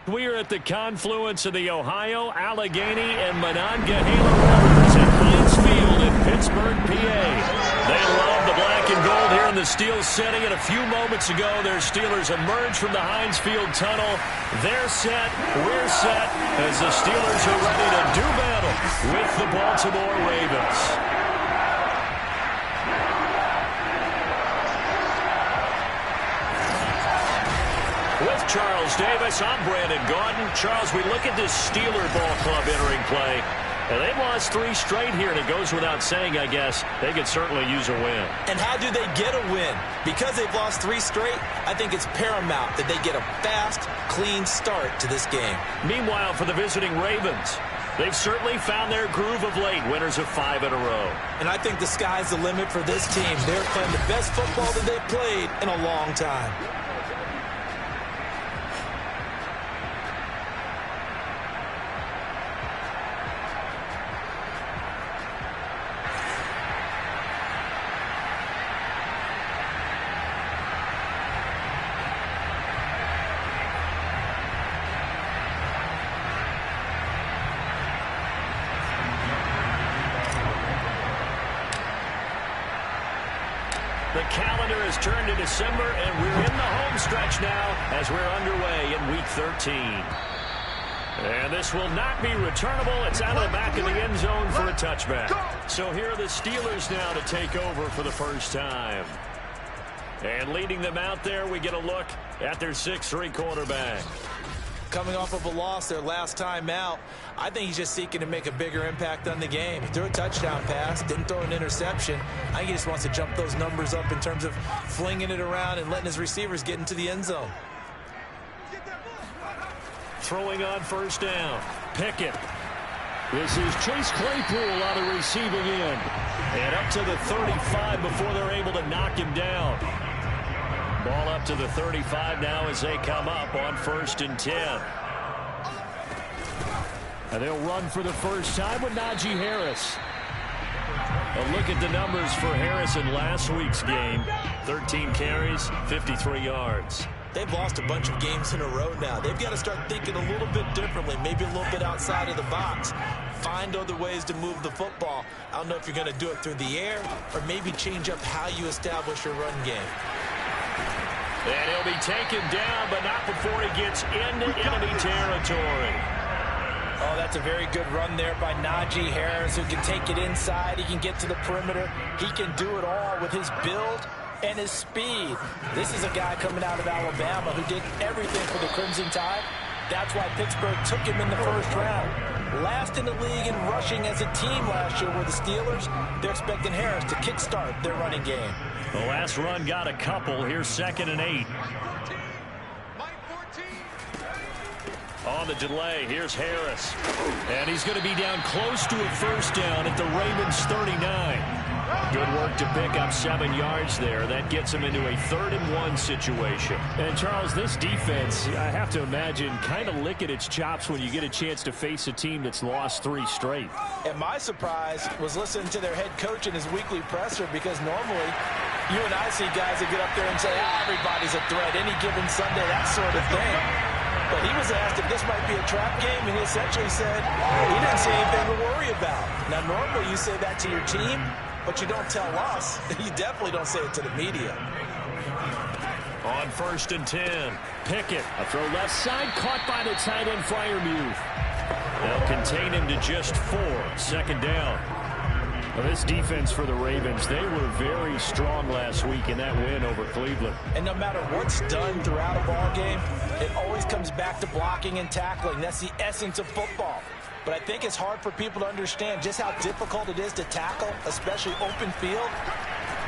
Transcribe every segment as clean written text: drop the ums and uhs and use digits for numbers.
We are at the confluence of the Ohio, Allegheny, and Monongahela rivers at Heinz Field in Pittsburgh, PA. They love the black and gold here in the Steel setting, and a few moments ago, their Steelers emerged from the Heinz Field tunnel. They're set, we're set, as the Steelers are ready to do battle with the Baltimore Ravens. With Charles Davis, I'm Brandon Gaudin. Charles, we look at this Steeler ball club entering play, and they've lost 3 straight here, and it goes without saying, I guess, they could certainly use a win. And how do they get a win? Because they've lost 3 straight, I think it's paramount that they get a fast, clean start to this game. Meanwhile, for the visiting Ravens, they've certainly found their groove of late, winners of 5 in a row. And I think the sky's the limit for this team. They're playing the best football that they've played in a long time. The calendar has turned to December, and we're in the home stretch now as we're underway in Week 13. And this will not be returnable. It's out of the back of the end zone for a touchback. So here are the Steelers now to take over for the first time. And leading them out there, we get a look at their 6'3" quarterback. Coming off of a loss their last time out, I think he's just seeking to make a bigger impact on the game. He threw a touchdown pass, didn't throw an interception. I think he just wants to jump those numbers up in terms of flinging it around and letting his receivers get into the end zone. Throwing on first down, Pickett. This is Chase Claypool on the receiving end. And up to the 35 before they're able to knock him down. Ball up to the 35 now as they come up on 1st and 10. And they'll run for the first time with Najee Harris. A look at the numbers for Harris in last week's game. 13 carries, 53 yards. They've lost a bunch of games in a row now. They've got to start thinking a little bit differently, maybe a little bit outside of the box. Find other ways to move the football. I don't know if you're going to do it through the air or maybe change up how you establish your run game. And he'll be taken down, but not before he gets into enemy territory. Oh, that's a very good run there by Najee Harris, who can take it inside. He can get to the perimeter. He can do it all with his build and his speed. This is a guy coming out of Alabama who did everything for the Crimson Tide. That's why Pittsburgh took him in the first round. Last in the league in rushing as a team last year were the Steelers. They're expecting Harris to kickstart their running game. The last run got a couple. Here's 2nd and 8. On the delay, here's Harris. And he's going to be down close to a first down at the Ravens 39. Good work to pick up 7 yards there. That gets him into a 3rd and 1 situation. And, Charles, this defense, I have to imagine, kind of licking its chops when you get a chance to face a team that's lost 3 straight. And my surprise was listening to their head coach in his weekly presser, because normally you and I see guys that get up there and say, everybody's a threat, any given Sunday, that sort of thing. But he was asked if this might be a trap game, and he essentially said he didn't see anything to worry about. Now, normally you say that to your team, but you don't tell us. You definitely don't say it to the media. On 1st and 10, Pickett. A throw left side, caught by the tight end Freiermuth. They'll contain him to just 4. 2nd down. Well, this defense for the Ravens, they were very strong last week in that win over Cleveland. And no matter what's done throughout a ball game, it always comes back to blocking and tackling. That's the essence of football. But I think it's hard for people to understand just how difficult it is to tackle, especially open field.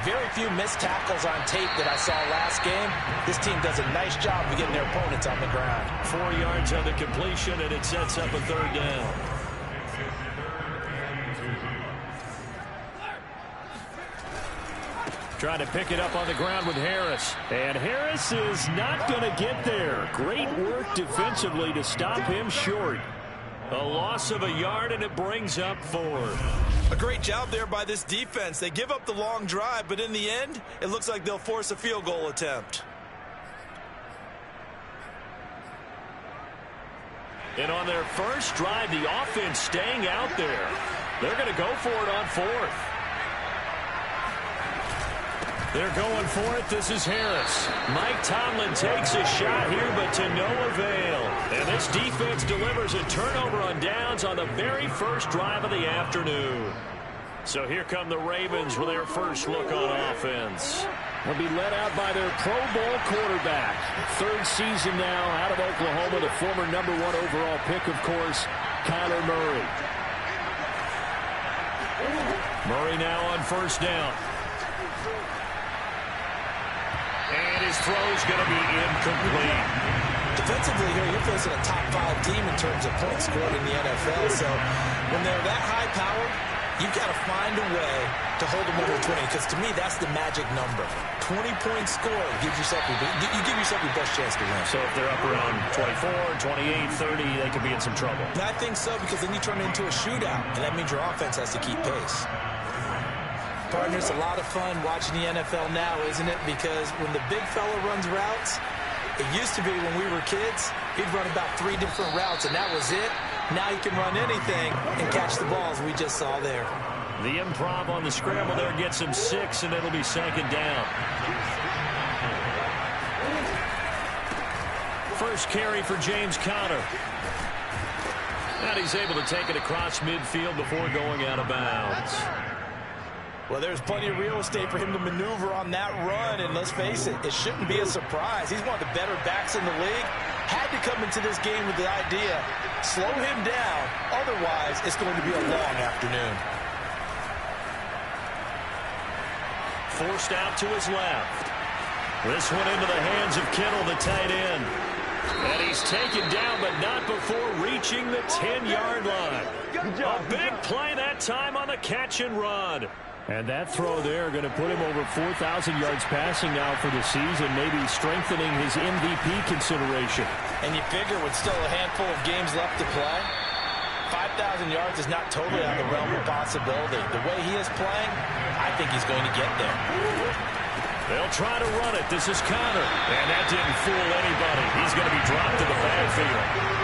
Very few missed tackles on tape that I saw last game. This team does a nice job of getting their opponents on the ground. 4 yards on the completion, and it sets up a 3rd down. Trying to pick it up on the ground with Harris. And Harris is not going to get there. Great work defensively to stop him short. A loss of a yard, and it brings up 4. A great job there by this defense. They give up the long drive, but in the end, it looks like they'll force a field goal attempt. And on their first drive, the offense staying out there. They're going to go for it on fourth. They're going for it. This is Harris. Mike Tomlin takes a shot here, but to no avail. And this defense delivers a turnover on downs on the very first drive of the afternoon. So here come the Ravens with their first look on offense. Will be led out by their Pro Bowl quarterback. Third season now out of Oklahoma, the former #1 overall pick, of course, Kyler Murray. Murray now on first down. And his throw's going to be incomplete. Defensively here, you're facing a top 5 team in terms of points scored in the NFL. So when they're that high powered, you've got to find a way to hold them over 20. Because to me, that's the magic number. 20 points scored gives yourself you give yourself your best chance to win. So if they're up around 24, 28, 30, they could be in some trouble. And I think so, because then you turn it into a shootout, and that means your offense has to keep pace. Partner, it's a lot of fun watching the NFL now, isn't it? Because when the big fella runs routes, it used to be when we were kids, he'd run about 3 different routes, and that was it. Now he can run anything and catch the balls we just saw there. The improv on the scramble there gets him 6, and it'll be second down. First carry for James Conner. And he's able to take it across midfield before going out of bounds. Well, there's plenty of real estate for him to maneuver on that run, and let's face it, it shouldn't be a surprise. He's one of the better backs in the league. Had to come into this game with the idea, slow him down, otherwise it's going to be a long afternoon. Forced out to his left. This one into the hands of Kittle, the tight end. And he's taken down, but not before reaching the 10-yard line. A big play that time on the catch and run. And that throw there going to put him over 4,000 yards passing now for the season, maybe strengthening his MVP consideration. And you figure with still a handful of games left to play, 5,000 yards is not totally out of the realm of possibility. The way he is playing, I think he's going to get there. They'll try to run it. This is Conner. And that didn't fool anybody. He's going to be dropped to the backfield.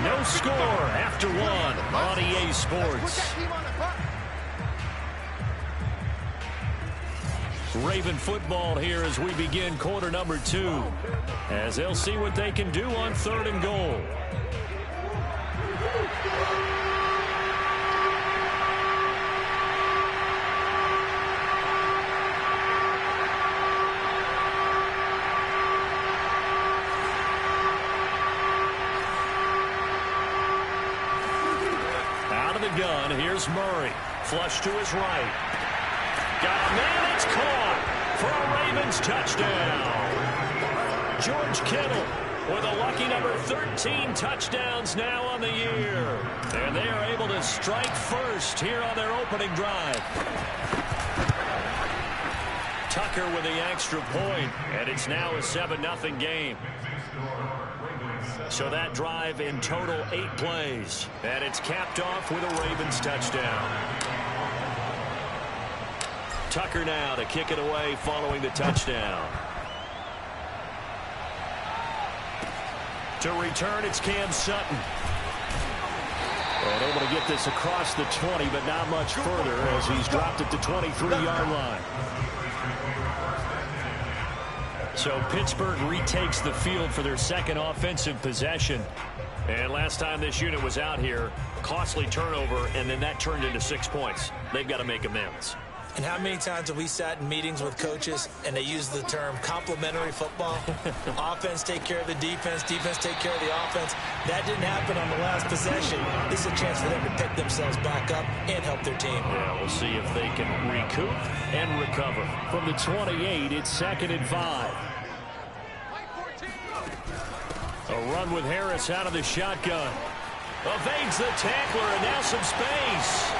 No score after 1 on EA Sports. Raven football here as we begin quarter number 2. As they'll see what they can do on 3rd and goal. Gun. Here's Murray. Flush to his right. Got a man. It's caught for a Ravens touchdown. George Kittle with a lucky number 13 touchdowns now on the year. And they are able to strike first here on their opening drive. Tucker with the extra point, and it's now a 7-0 game. So that drive in total 8 plays. And it's capped off with a Ravens touchdown. Tucker now to kick it away following the touchdown. To return, it's Cam Sutton. And able to get this across the 20, but not much further as he's dropped at the 23-yard line. So Pittsburgh retakes the field for their second offensive possession. And last time this unit was out here, costly turnover, and then that turned into 6 points. They've got to make amends. And how many times have we sat in meetings with coaches and they use the term complementary football? Offense take care of the defense, defense take care of the offense. That didn't happen on the last possession. This is a chance for them to pick themselves back up and help their team. Yeah, we'll see if they can recoup and recover. From the 28, it's 2nd and 5. A run with Harris out of the shotgun. Evades the tackler, and now some space.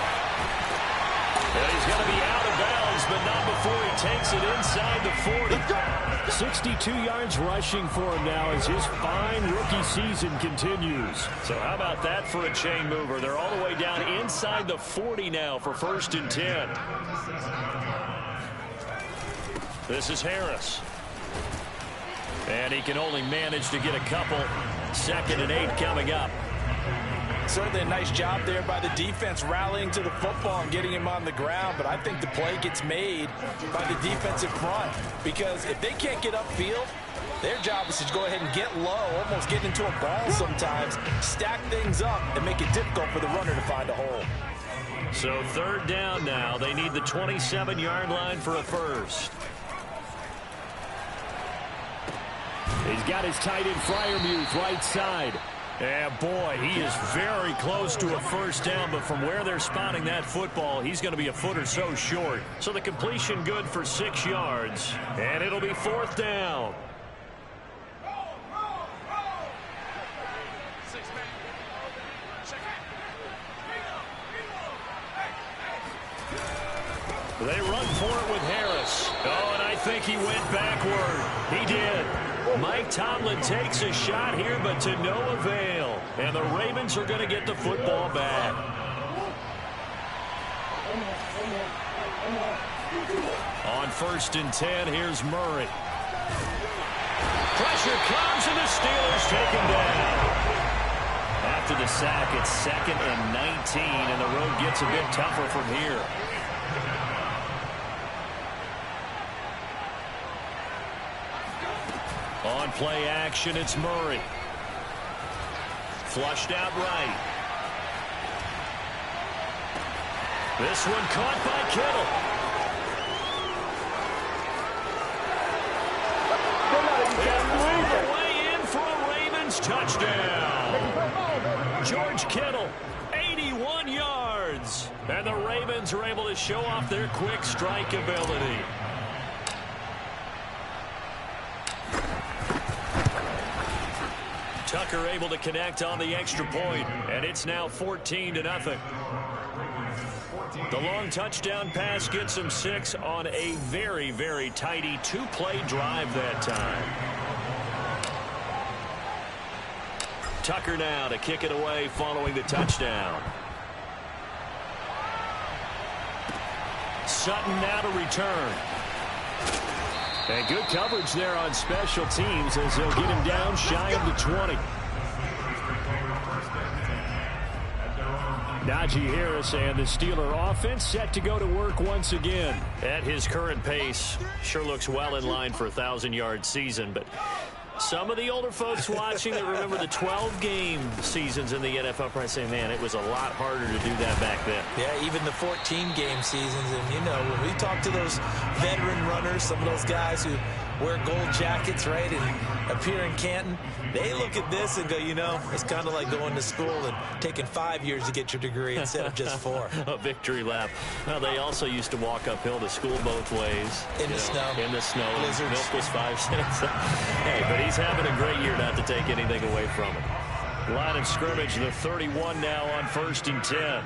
And he's going to be out of bounds, but not before he takes it inside the 40. 62 yards rushing for him now as his fine rookie season continues. So how about that for a chain mover? They're all the way down inside the 40 now for 1st and 10. This is Harris. And he can only manage to get a couple. 2nd and 8 coming up. Certainly a nice job there by the defense rallying to the football and getting him on the ground. But I think the play gets made by the defensive front. Because if they can't get upfield, their job is to go ahead and get low, almost get into a ball sometimes, stack things up, and make it difficult for the runner to find a hole. So 3rd down now. They need the 27-yard line for a first. He's got his tight end Freiermuth right side. Yeah, boy, he is very close to a first down, but from where they're spotting that football, he's going to be a foot or so short. So the completion good for 6 yards, and it'll be 4th down. They run for it with Harris. Oh, and I think he went backward. He did. Mike Tomlin takes a shot here, but to no avail. And the Ravens are going to get the football back. On 1st and 10, here's Murray. Pressure comes, and the Steelers take him down. After the sack, it's 2nd and 19, and the road gets a bit tougher from here. On play action, it's Murray. Flushed out right. This one caught by Kittle. And way in for a Ravens touchdown. George Kittle, 81 yards. And the Ravens are able to show off their quick strike ability. Tucker able to connect on the extra point, and it's now 14-0. The long touchdown pass gets him 6 on a very, very tidy 2-play drive that time. Tucker now to kick it away following the touchdown. Sutton now to return. And good coverage there on special teams as they'll get him down shy of the 20. Najee Harris and the Steeler offense set to go to work once again. At his current pace, sure looks well in line for a 1,000-yard season, but some of the older folks watching that remember the 12-game seasons in the NFL probably say, man, it was a lot harder to do that back then. Yeah, even the 14-game seasons. And, you know, when we talk to those veteran runners, some of those guys who wear gold jackets, right, and appear in Canton, they look at this and go, you know, it's kind of like going to school and taking 5 years to get your degree instead of just 4. A victory lap. Well, they also used to walk uphill to school both ways. In the snow. In the snow. Blizzards. Milk was 5 cents. Hey, but he's having a great year not to take anything away from him. Line of scrimmage, the 31 now on 1st and 10.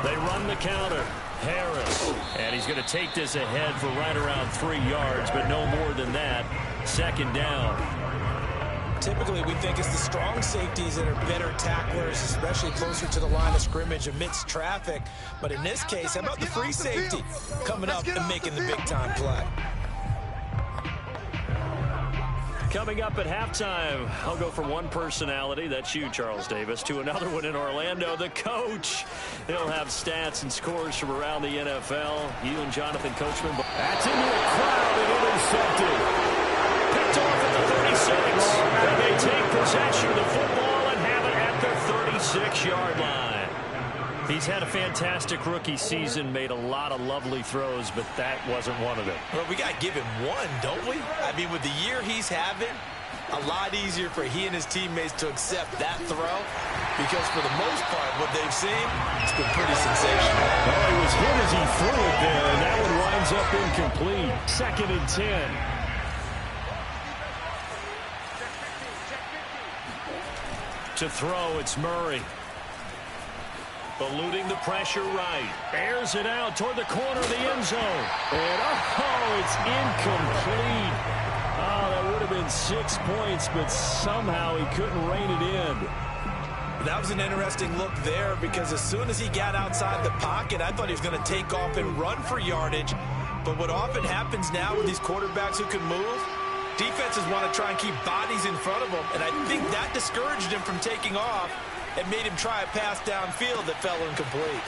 They run the counter. Harris. And he's going to take this ahead for right around 3 yards, but no more than that. 2nd down. Typically, we think it's the strong safeties that are better tacklers, especially closer to the line of scrimmage amidst traffic. But in this case, how about the free safety coming up and making the big-time play? Coming up at halftime, I'll go from one personality, that's you, Charles Davis, to another one in Orlando, the coach. He'll have stats and scores from around the NFL. You and Jonathan Coachman. That's into a crowd and intercepted. Picked off at the 36. And they take possession of the football and have it at their 36-yard line. He's had a fantastic rookie season, made a lot of lovely throws, but that wasn't one of them. Well, we got to give him one, don't we? I mean, with the year he's having, a lot easier for he and his teammates to accept that throw, because for the most part, what they've seen, it's been pretty sensational. Oh, he was hit as he threw it there, and that one winds up incomplete. 2nd and 10. To throw, it's Murray. Eluding the pressure right. Airs it out toward the corner of the end zone. And, oh, it's incomplete. Oh, that would have been 6 points, but somehow he couldn't rein it in. That was an interesting look there, because as soon as he got outside the pocket, I thought he was going to take off and run for yardage. But what often happens now with these quarterbacks who can move, defenses want to try and keep bodies in front of them, and I think that discouraged him from taking off and made him try a pass downfield that fell incomplete.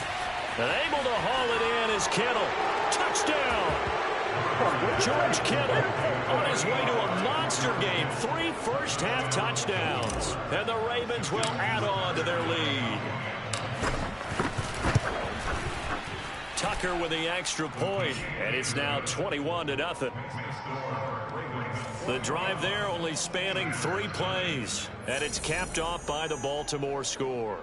And able to haul it in is Kittle. Touchdown! George Kittle on his way to a monster game. 3 first-half touchdowns. And the Ravens will add on to their lead. Tucker with the extra point, and it's now 21-0. The drive there only spanning 3 plays, and it's capped off by the Baltimore score.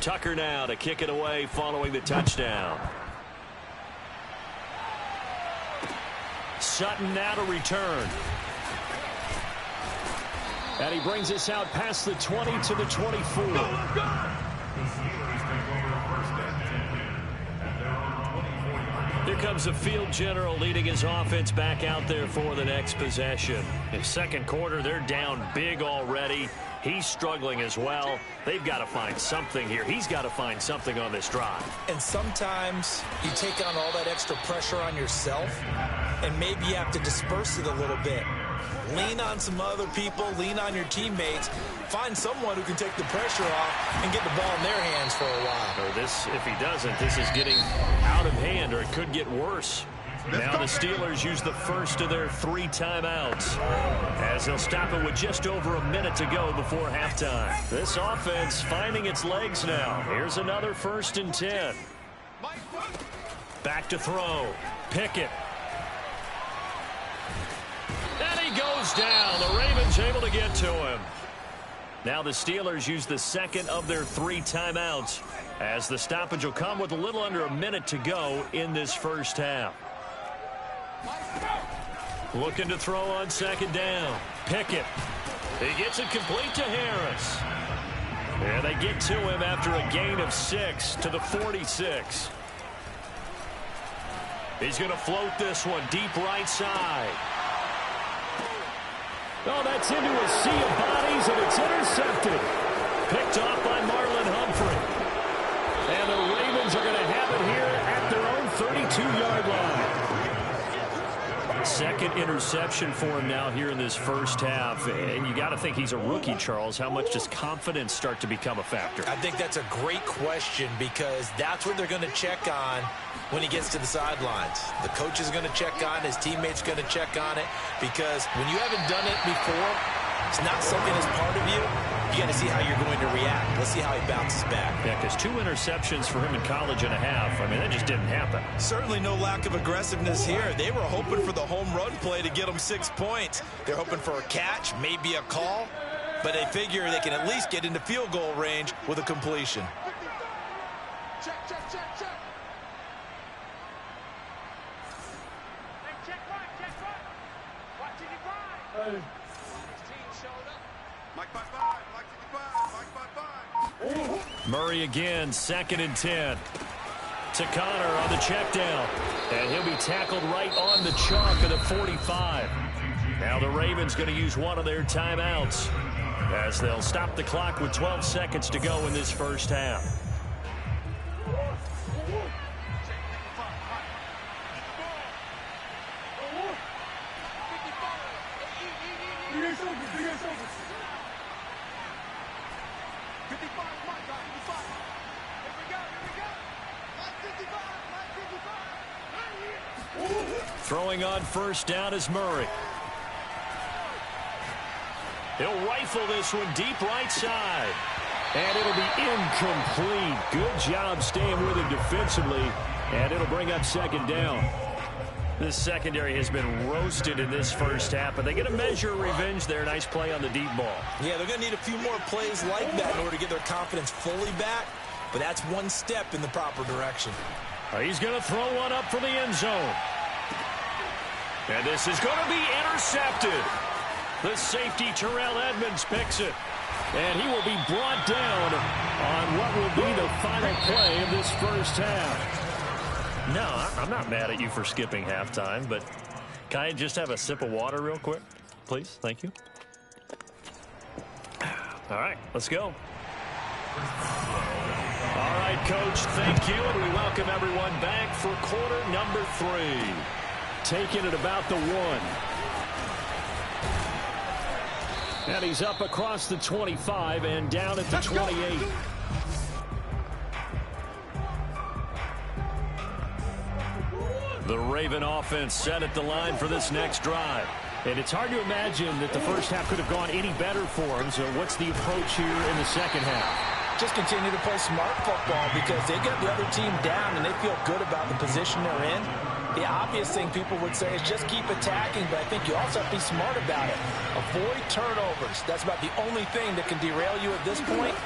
Tucker now to kick it away following the touchdown. Sutton now to return. And he brings us out past the 20 to the 24. Here comes the field general leading his offense back out there for the next possession. In second quarter, they're down big already. He's struggling as well. They've got to find something here. He's got to find something on this drive. And sometimes you take on all that extra pressure on yourself, and maybe you have to disperse it a little bit. Lean on some other people, lean on your teammates, find someone who can take the pressure off and get the ball in their hands for a while. Or this, if he doesn't, this is getting out of hand, or it could get worse. Now the Steelers use the first of their 3 timeouts as they'll stop it with just over a minute to go before halftime. This offense finding its legs now. Here's another 1st and 10. Back to throw. Pickett. And he goes down. The Ravens able to get to him. Now the Steelers use the second of their 3 timeouts as the stoppage will come with a little under a minute to go in this first half. Looking to throw on 2nd down. Pickett. He gets it complete to Harris. And they get to him after a gain of 6 to the 46. He's going to float this one deep right side. Oh, that's into a sea of bodies, and it's intercepted. Picked off by Marlon Humphrey. And the Ravens are going to have it here at their own 32-yard line. Second interception for him now here in this first half. And you got to think he's a rookie, Charles. How much does confidence start to become a factor? I think that's a great question because that's what they're going to check on when he gets to the sidelines. The coach is going to check on, his teammates going to check on it, because when you haven't done it before, it's not something that's part of you. You got to see how you're going to react. Let's see how he bounces back. Yeah, because 2 interceptions for him in college and a half. I mean, that just didn't happen. Certainly no lack of aggressiveness here. They were hoping for the home run play to get them 6 points. They're hoping for a catch, maybe a call, but they figure they can at least get into field goal range with a completion. Check, check, check, check. Murray again, 2nd and 10. To Connor on the check down. And he'll be tackled right on the chalk of the 45. Now the Ravens going to use one of their timeouts as they'll stop the clock with 12 seconds to go in this first half. Throwing on 1st down is Murray. He'll rifle this one deep right side. And it'll be incomplete. Good job staying with him defensively. And it'll bring up 2nd down. This secondary has been roasted in this first half, but they get a measure of revenge there. Nice play on the deep ball. Yeah, they're going to need a few more plays like that in order to get their confidence fully back. But that's one step in the proper direction. He's going to throw one up for the end zone. And this is going to be intercepted. The safety, Terrell Edmonds, picks it. And he will be brought down on what will be the final play of this first half. No, I'm not mad at you for skipping halftime, but can I just have a sip of water real quick? Please, thank you. All right, let's go. All right, Coach, thank you, and we welcome everyone back for quarter number 3. Taking it about the 1. And he's up across the 25 and down at the 28. The Raven offense set at the line for this next drive. And it's hard to imagine that the first half could have gone any better for him. So what's the approach here in the second half? Just continue to play smart football because they got the other team down and they feel good about the position they're in. The obvious thing people would say is just keep attacking, but I think you also have to be smart about it. Avoid turnovers. That's about the only thing that can derail you at this point.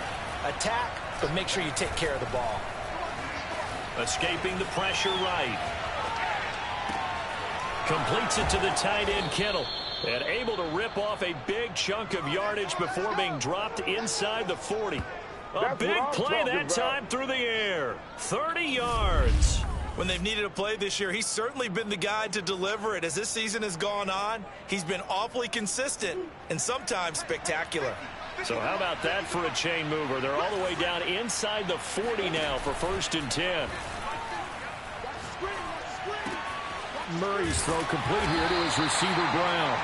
Attack, but make sure you take care of the ball. Escaping the pressure right. Completes it to the tight end, Kittle. And able to rip off a big chunk of yardage before being dropped inside the 40. A big play that time through the air. 30 yards. When they've needed a play this year, he's certainly been the guy to deliver it. As this season has gone on, he's been awfully consistent and sometimes spectacular. So how about that for a chain mover? They're all the way down inside the 40 now for 1st and 10. Murray's throw complete here to his receiver, Brown.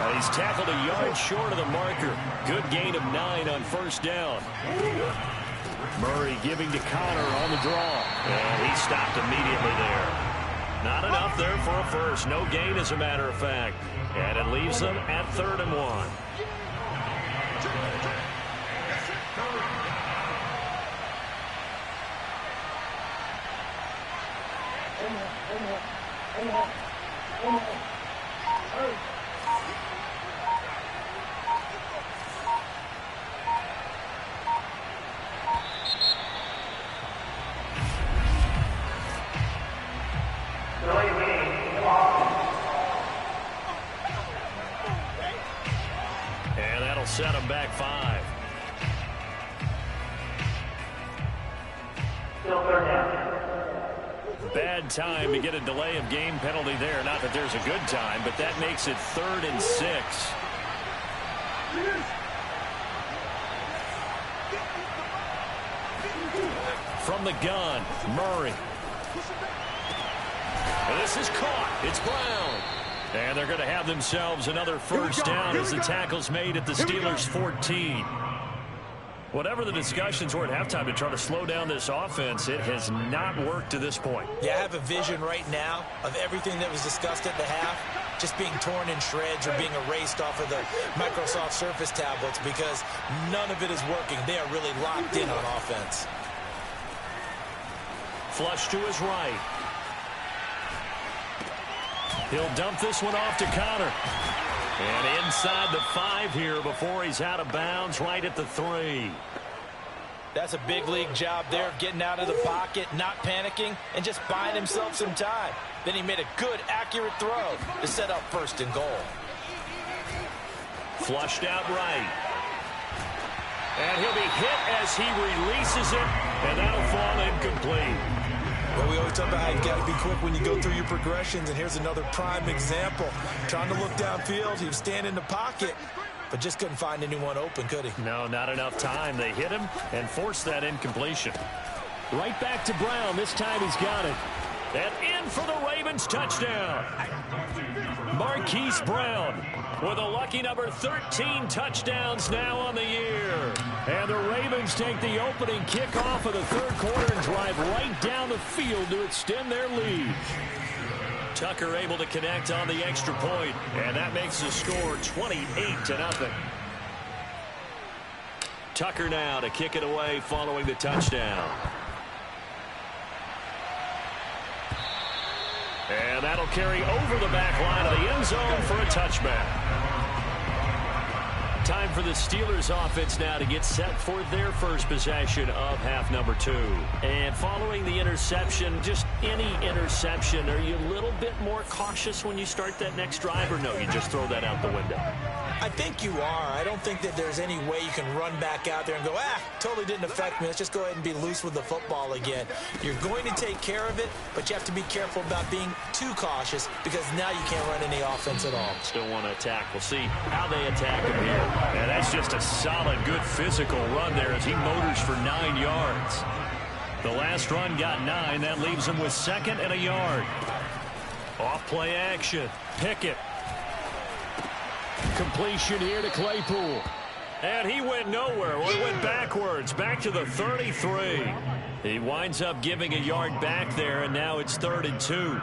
And he's tackled a yard short of the marker. Good gain of 9 on 1st down. Murray giving to Connor on the draw. And he stopped immediately there. Not enough there for a first. No gain, as a matter of fact. And it leaves them at 3rd and 1. And that'll set them back 5. Still 3rd down. Bad time to get a delay of game penalty there. Not that there's a good time, but that makes it 3rd and 6. From the gun, Murray. And this is caught. It's Brown. And they're going to have themselves another 1st down as the tackle's made at the Steelers' 14. Whatever the discussions were at halftime to try to slow down this offense, it has not worked to this point. Yeah, I have a vision right now of everything that was discussed at the half just being torn in shreds or being erased off of the Microsoft Surface tablets because none of it is working. They are really locked in on offense. Flush to his right. He'll dump this one off to Connor. And inside the 5 here before he's out of bounds, right at the 3. That's a big league job there, getting out of the pocket, not panicking, and just buying himself some time. Then he made a good, accurate throw to set up 1st and goal. Flushed out right. And he'll be hit as he releases it, and that'll fall incomplete. Well, we always talk about how you got to be quick when you go through your progressions, and here's another prime example. Trying to look downfield, he was standing in the pocket, but just couldn't find anyone open, could he? No, not enough time. They hit him and forced that incompletion. Right back to Brown. This time he's got it. And in for the Ravens touchdown. Marquise Brown with a lucky number 13 touchdowns now on the year. And the Ravens take the opening kickoff of the 3rd quarter and drive right down the field to extend their lead. Tucker able to connect on the extra point, and that makes the score 28-0. Tucker now to kick it away following the touchdown. And that'll carry over the back line of the end zone for a touchback. Time for the Steelers offense now to get set for their first possession of half number 2. And following the interception, just any interception, are you a little bit more cautious when you start that next drive, or no, you just throw that out the window? I think you are. I don't think that there's any way you can run back out there and go, totally didn't affect me. Let's just go ahead and be loose with the football again. You're going to take care of it, but you have to be careful about being too cautious because now you can't run any offense at all. Still want to attack. We'll see how they attack him here. And that's just a solid, good physical run there as he motors for 9 yards. The last run got 9. That leaves him with 2nd and a yard. Off play action. Pickett. Completion here to Claypool. And he went nowhere. Well, he went backwards, back to the 33. He winds up giving a yard back there, and now it's 3rd and 2.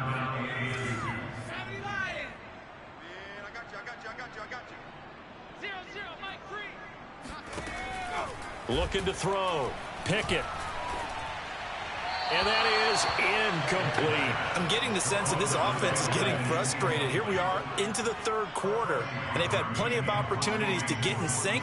Looking to throw. Pickett. And that is incomplete. I'm getting the sense that this offense is getting frustrated. Here we are into the 3rd quarter, and they've had plenty of opportunities to get in sync.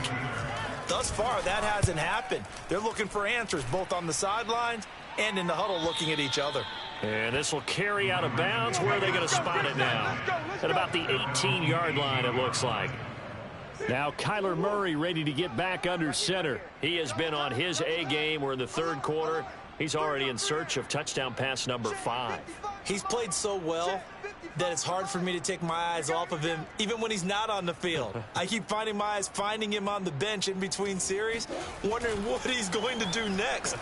Thus far, that hasn't happened. They're looking for answers both on the sidelines and in the huddle looking at each other. And this will carry out of bounds. Where are they going to spot it now? At about the 18-yard line, it looks like. Now Kyler Murray ready to get back under center. He has been on his A game. We're in the 3rd quarter. He's already in search of touchdown pass number 5. He's played so well that it's hard for me to take my eyes off of him, even when he's not on the field. I keep finding my eyes finding him on the bench in between series, wondering what he's going to do next.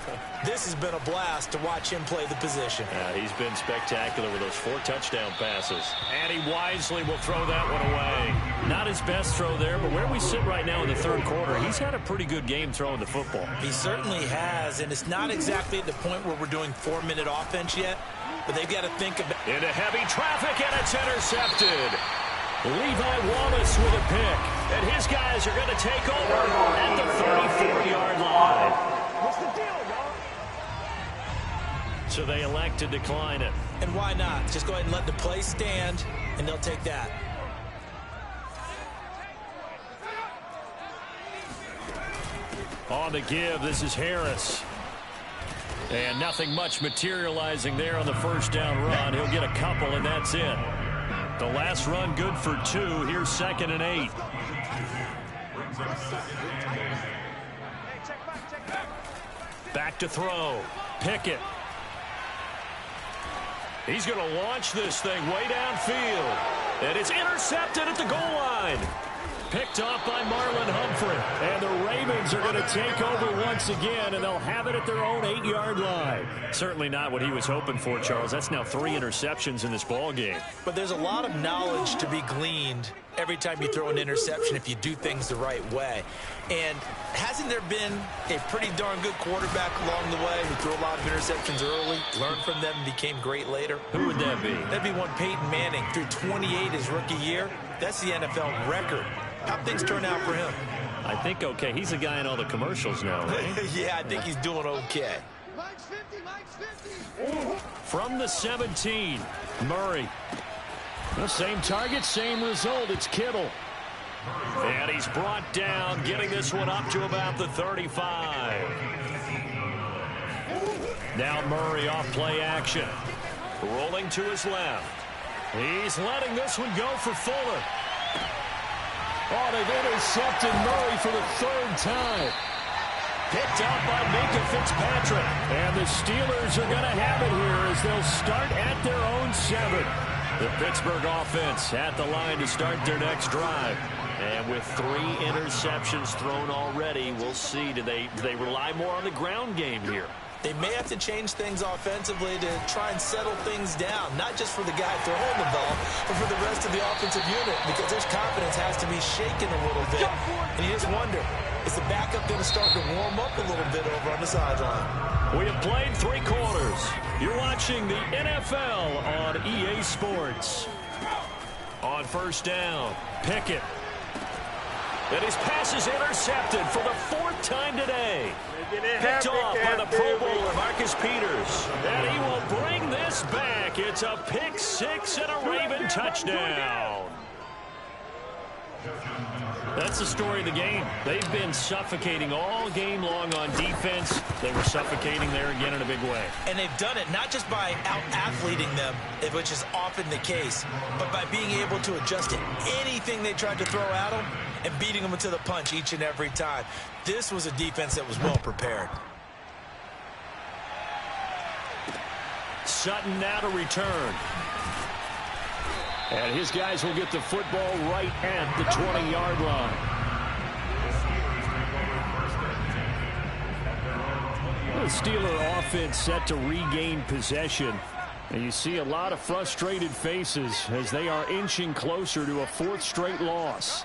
This has been a blast to watch him play the position. Yeah, he's been spectacular with those 4 touchdown passes. And he wisely will throw that one away. Not his best throw there, but where we sit right now in the 3rd quarter, he's had a pretty good game throwing the football. He certainly has, and it's not exactly at the point where we're doing 4-minute offense yet, but they've got to think about into heavy traffic, and it's intercepted. Levi Wallace with a pick, and his guys are going to take over at the 34-yard line. What's the deal, y'all? So they elect to decline it. And why not? Just go ahead and let the play stand, and they'll take that. On the give, this is Harris. And nothing much materializing there on the first down run. He'll get a couple, and that's it. The last run good for 2. Here's 2nd and 8. Back to throw. Pickett. He's going to launch this thing way downfield. And it's intercepted at the goal line. Picked off by Marlon Humphrey. And the Ravens are going to take over once again, and they'll have it at their own 8-yard line. Certainly not what he was hoping for, Charles. That's now 3 interceptions in this ball game. But there's a lot of knowledge to be gleaned every time you throw an interception if you do things the right way. And hasn't there been a pretty darn good quarterback along the way who threw a lot of interceptions early, learned from them, and became great later? Who would that be? That'd be one Peyton Manning. Threw 28 his rookie year. That's the NFL record. How'd things turn out for him? I think okay. He's the guy in all the commercials now, right? Yeah, I think he's doing okay. Mike's 50, Mike's 50. From the 17, Murray. The same target, same result. It's Kittle. And he's brought down, getting this one up to about the 35. Now Murray off play action. Rolling to his left. He's letting this one go for Fuller. Oh, they've intercepted Murray for the 3rd time. Picked out by Minka Fitzpatrick. And the Steelers are going to have it here as they'll start at their own 7. The Pittsburgh offense at the line to start their next drive. And with 3 interceptions thrown already, we'll see. Do they rely more on the ground game here? They may have to change things offensively to try and settle things down, not just for the guy throwing the ball, but for the rest of the offensive unit, because their confidence has to be shaken a little bit. And you just wonder, is the backup going to start to warm up a little bit over on the sideline? We have played 3 quarters. You're watching the NFL on EA Sports. On first down, Pickett. And his pass is intercepted for the 4th time today. Picked off by the Pro Bowler, Marcus Peters. And he will bring this back. It's a pick 6 and a Raven touchdown. That's the story of the game. They've been suffocating all game long on defense. They were suffocating there again in a big way. And they've done it not just by out-athleting them, which is often the case, but by being able to adjust to anything they tried to throw at them and beating them into the punch each and every time. This was a defense that was well prepared. Sutton now to return. And his guys will get the football right at the 20-yard line. Steeler offense set to regain possession. And you see a lot of frustrated faces as they are inching closer to a fourth straight loss.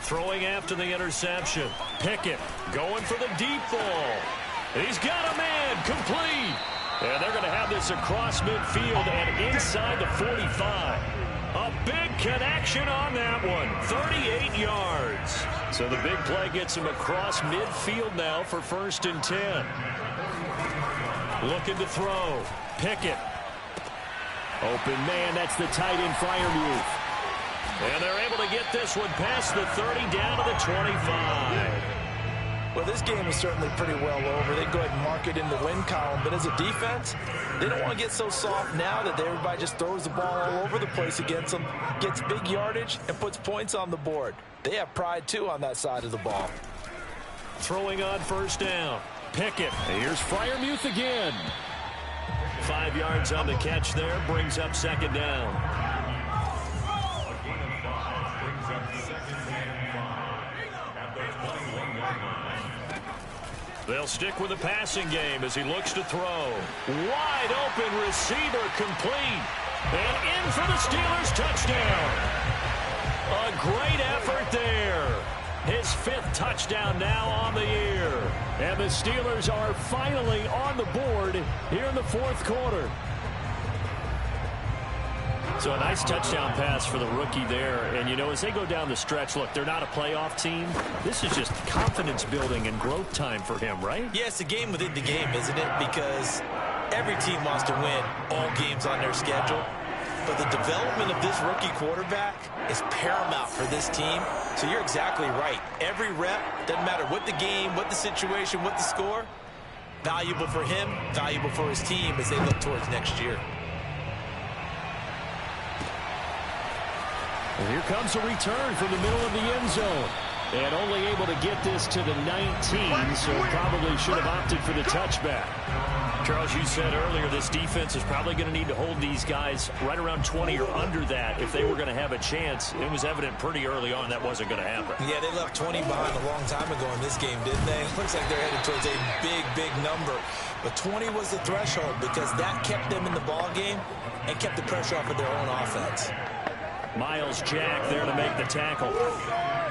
Throwing after the interception. Pickett going for the deep ball. He's got a man, complete. And they're going to have this across midfield and inside the 45. A big connection on that one. 38 yards. So the big play gets him across midfield now for 1st and 10. Looking to throw. Pickett. Open man, that's the tight end Freiermuth. And they're able to get this one past the 30 down to the 25. Well, this game is certainly pretty well over. They go ahead and mark it in the win column. But as a defense, they don't want to get so soft now that everybody just throws the ball all over the place against them, gets big yardage, and puts points on the board. They have pride, too, on that side of the ball. Throwing on 1st down. Pickett. Here's Freiermuth again. 5 yards on the catch there. Brings up 2nd down. They'll stick with the passing game as he looks to throw. Wide open receiver complete. And in for the Steelers touchdown. A great effort there. His 5th touchdown now on the year. And the Steelers are finally on the board here in the 4th quarter. So a nice touchdown pass for the rookie there. And, you know, as they go down the stretch, look, they're not a playoff team. This is just confidence building and growth time for him, right? Yeah, it's a game within the game, isn't it? Because every team wants to win all games on their schedule. But the development of this rookie quarterback is paramount for this team. So you're exactly right. Every rep, doesn't matter what the game, what the situation, what the score, valuable for him, valuable for his team as they look towards next year. And here comes a return from the middle of the end zone. And only able to get this to the 19, so probably should have opted for the touchback. Charles, you said earlier this defense is probably going to need to hold these guys right around 20 or under that if they were going to have a chance. It was evident pretty early on that wasn't going to happen. Yeah, they left 20 behind a long time ago in this game, didn't they? Looks like they're headed towards a big, big number. But 20 was the threshold because that kept them in the ball game and kept the pressure off of their own offense. Miles Jack there to make the tackle.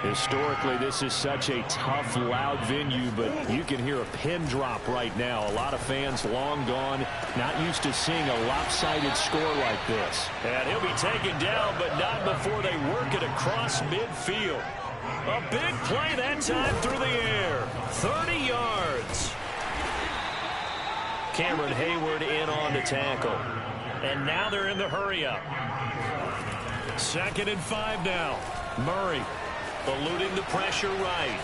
Historically, this is such a tough, loud venue, but you can hear a pin drop right now. A lot of fans long gone, not used to seeing a lopsided score like this. And he'll be taken down, but not before they work it across midfield. A big play that time through the air. 30 yards. Cameron Hayward in on the tackle. And now they're in the hurry-up. 2nd and 5 now. Murray eluding the pressure right.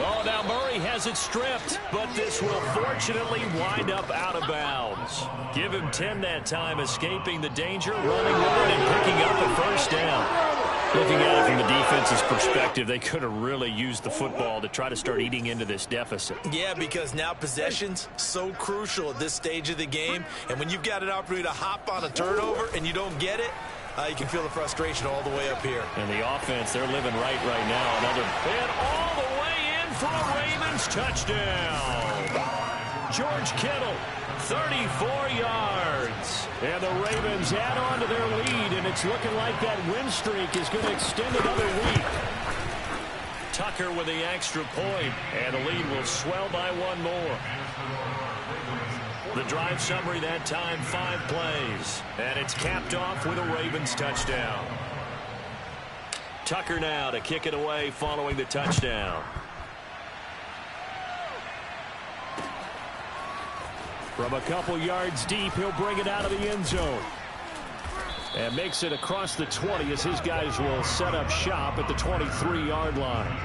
Oh, now Murray has it stripped, but this will fortunately wind up out of bounds. Give him 10 that time, escaping the danger, running with it, and picking up a 1st down. Looking at it from the defense's perspective, they could have really used the football to try to start eating into this deficit. Yeah, because now possession's so crucial at this stage of the game. And when you've got an opportunity to hop on a turnover and you don't get it, you can feel the frustration all the way up here. And the offense, they're living right now. And all the way in for a Ravens touchdown. George Kittle, 34 yards. And the Ravens add on to their lead, and it's looking like that win streak is going to extend another week. Tucker with the extra point, and the lead will swell by one more. The drive summary that time, 5 plays. And it's capped off with a Ravens touchdown. Tucker now to kick it away following the touchdown. From a couple yards deep, he'll bring it out of the end zone. And makes it across the 20 as his guys will set up shop at the 23-yard line.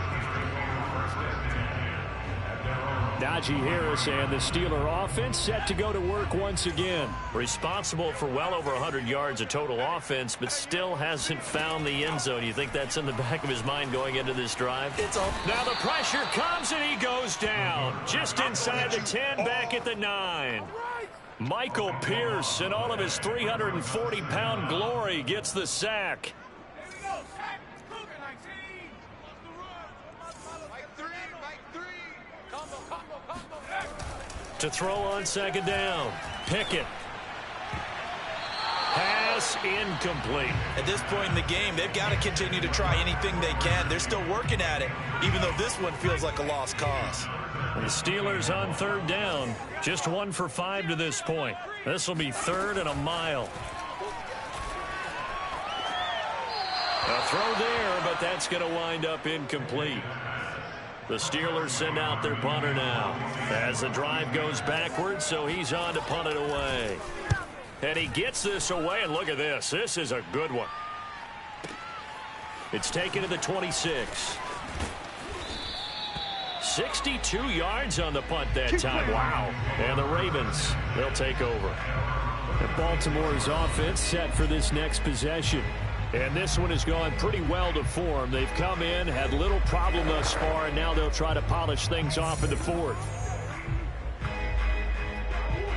Najee Harris and the Steeler offense set to go to work once again. Responsible for well over 100 yards of total offense, but still hasn't found the end zone. You think that's in the back of his mind going into this drive? Now the pressure comes and he goes down. Just inside the 10, back at the 9. Michael Pierce in all of his 340-pound glory gets the sack. to throw on second down. Pickett. Pass incomplete. At this point in the game, they've got to continue to try anything they can. They're still working at it, even though this one feels like a lost cause. The Steelers on third down. Just 1 for 5 to this point. This will be 3rd and a mile. A throw there, but that's going to wind up incomplete. The Steelers send out their punter now as the drive goes backwards, so he's on to punt it away. And he gets this away, and look at this. This is a good one. It's taken to the 26. 62 yards on the punt that time. Wow. And the Ravens, they'll take over. And Baltimore's offense set for this next possession. And this one has gone pretty well to form. They've come in, had little problem thus far, and now they'll try to polish things off in the 4th.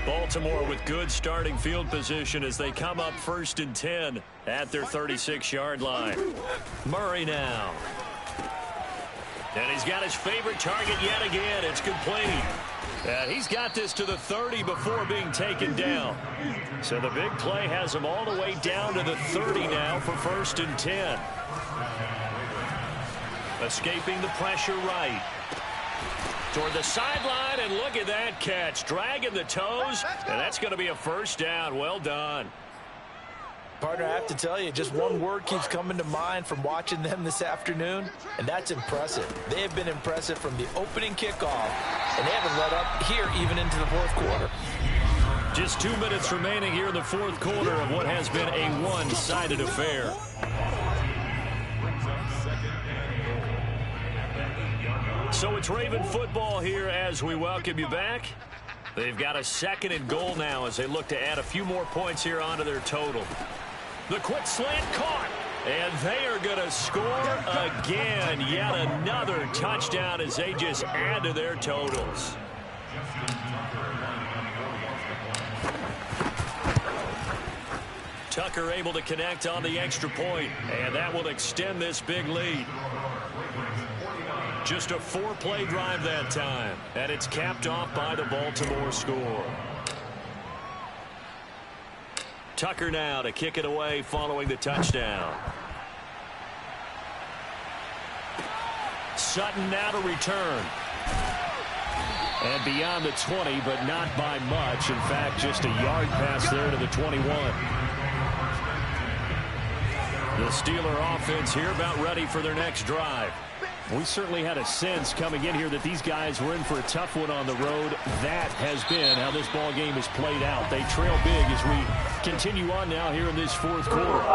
Baltimore with good starting field position as they come up 1st and 10 at their 36-yard line. Murray now. And he's got his favorite target yet again. It's complete. And he's got this to the 30 before being taken down. So the big play has him all the way down to the 30 now for 1st and 10. Escaping the pressure right. Toward the sideline, and look at that catch. Dragging the toes, and that's going to be a 1st down. Well done. Partner, I have to tell you, just one word keeps coming to mind from watching them this afternoon, and that's impressive. They have been impressive from the opening kickoff, and they haven't let up here even into the 4th quarter. Just 2 minutes remaining here in the 4th quarter of what has been a one-sided affair. So it's Raven football here as we welcome you back. They've got a 2nd and goal now as they look to add a few more points here onto their total. The quick slant caught, and they are going to score again. Yet another touchdown as they just add to their totals. Tucker able to connect on the extra point, and that will extend this big lead. Just a 4-play drive that time, and it's capped off by the Baltimore score. Tucker now to kick it away following the touchdown. Sutton now to return. And beyond the 20, but not by much. In fact, just a yard pass there to the 21. The Steeler offense here about ready for their next drive. We certainly had a sense coming in here that these guys were in for a tough one on the road. That has been how this ball game has played out. They trail big as we continue on now here in this 4th quarter.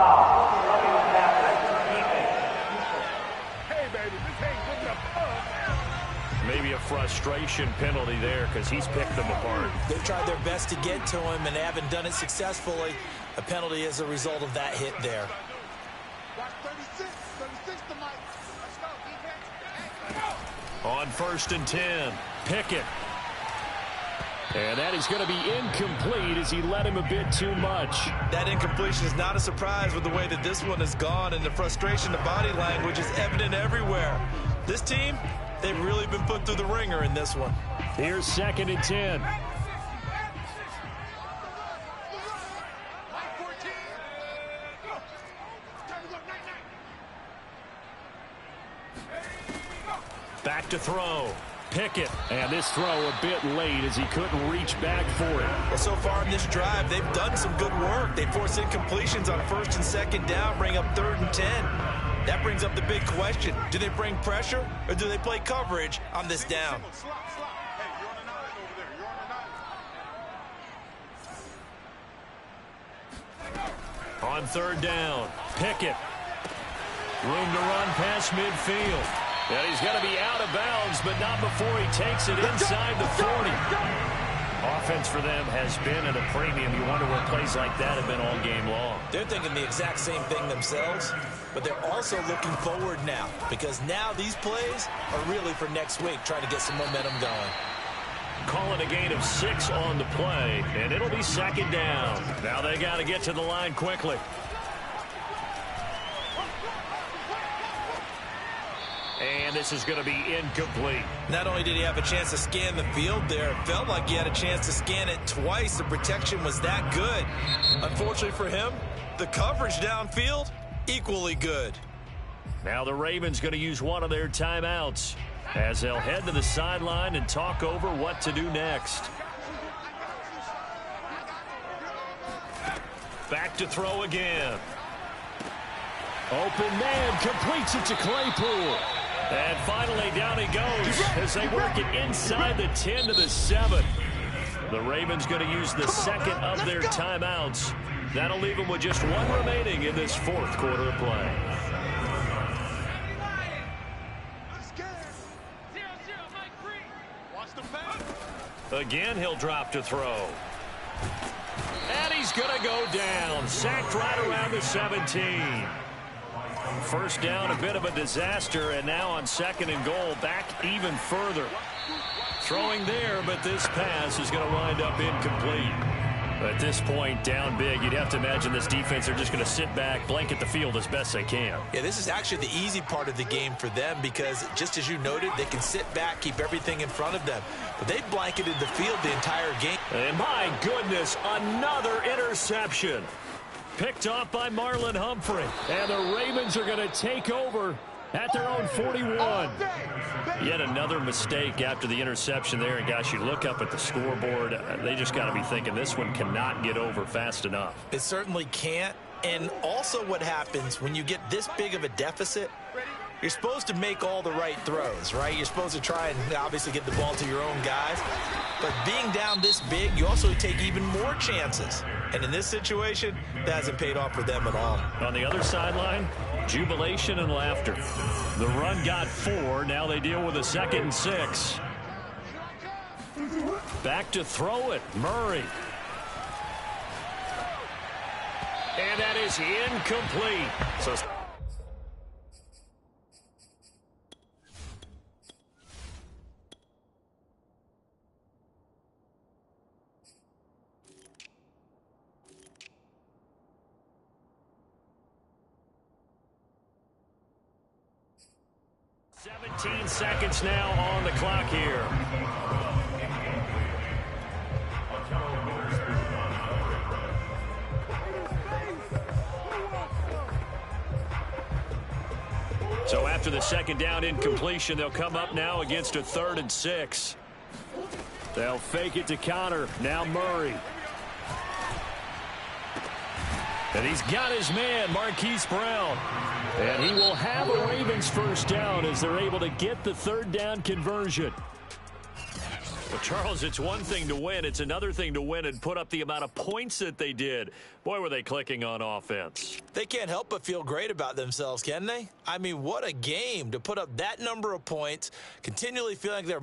Maybe a frustration penalty there because he's picked them apart. They've tried their best to get to him and haven't done it successfully. A penalty as a result of that hit there. On 1st and 10, Pickett. And that is going to be incomplete as he let him a bit too much. That incompletion is not a surprise with the way that this one has gone, and the frustration, the body language is evident everywhere. This team, they've really been put through the ringer in this one. Here's 2nd and 10. Back to throw. Pickett. And this throw a bit late as he couldn't reach back for it. Well, so far in this drive, they've done some good work. They forced incompletions on 1st and 2nd down, bring up 3rd and 10. That brings up the big question. Do they bring pressure or do they play coverage on this down? On 3rd down, Pickett. Room to run past midfield. And he's going to be out of bounds, but not before he takes it inside the 40. Offense for them has been at a premium. You wonder where plays like that have been all game long. They're thinking the exact same thing themselves, but they're also looking forward now because now these plays are really for next week, trying to get some momentum going. Calling a gain of 6 on the play, and it'll be 2nd down. Now they got to get to the line quickly. And this is going to be incomplete. Not only did he have a chance to scan the field there, it felt like he had a chance to scan it twice. The protection was that good. Unfortunately for him, the coverage downfield, equally good. Now the Ravens going to use one of their timeouts as they'll head to the sideline and talk over what to do next. Back to throw again. Open man completes it to Claypool. And finally down he goes as they work it inside the 10 to the 7. The Ravens going to use the second of their timeouts. That'll leave them with just one remaining in this fourth quarter of play. Again, he'll drop to throw. And he's going to go down. Sacked right around the 17. First down, a bit of a disaster, and now on second and goal, back even further. Throwing there, but this pass is going to wind up incomplete. At this point, down big, you'd have to imagine this defense are just going to sit back, blanket the field as best they can. Yeah, this is actually the easy part of the game for them because, just as you noted, they can sit back, keep everything in front of them. But they blanketed the field the entire game. And my goodness, another interception. Picked off by Marlon Humphrey. And the Ravens are going to take over at their own 41. Yet another mistake after the interception there. And, gosh, you look up at the scoreboard. They just got to be thinking this one cannot get over fast enough. It certainly can't. And also what happens when you get this big of a deficit, you're supposed to make all the right throws, right? You're supposed to try and obviously get the ball to your own guys. But being down this big, you also take even more chances. And in this situation, that hasn't paid off for them at all. On the other sideline, jubilation and laughter. The run got 4. Now they deal with a 2nd and 6. Back to throw it. Murray. And that is incomplete. So $17 seconds now on the clock here. So after the second down incompletion, they'll come up now against a 3rd and 6. They'll fake it to Connor. Now Murray. And he's got his man, Marquise Brown. And he will have a Ravens first down as they're able to get the 3rd down conversion. Well, Charles, it's one thing to win. It's another thing to win and put up the amount of points that they did. Boy, were they clicking on offense. They can't help but feel great about themselves, can they? I mean, what a game to put up that number of points, continually feeling like they're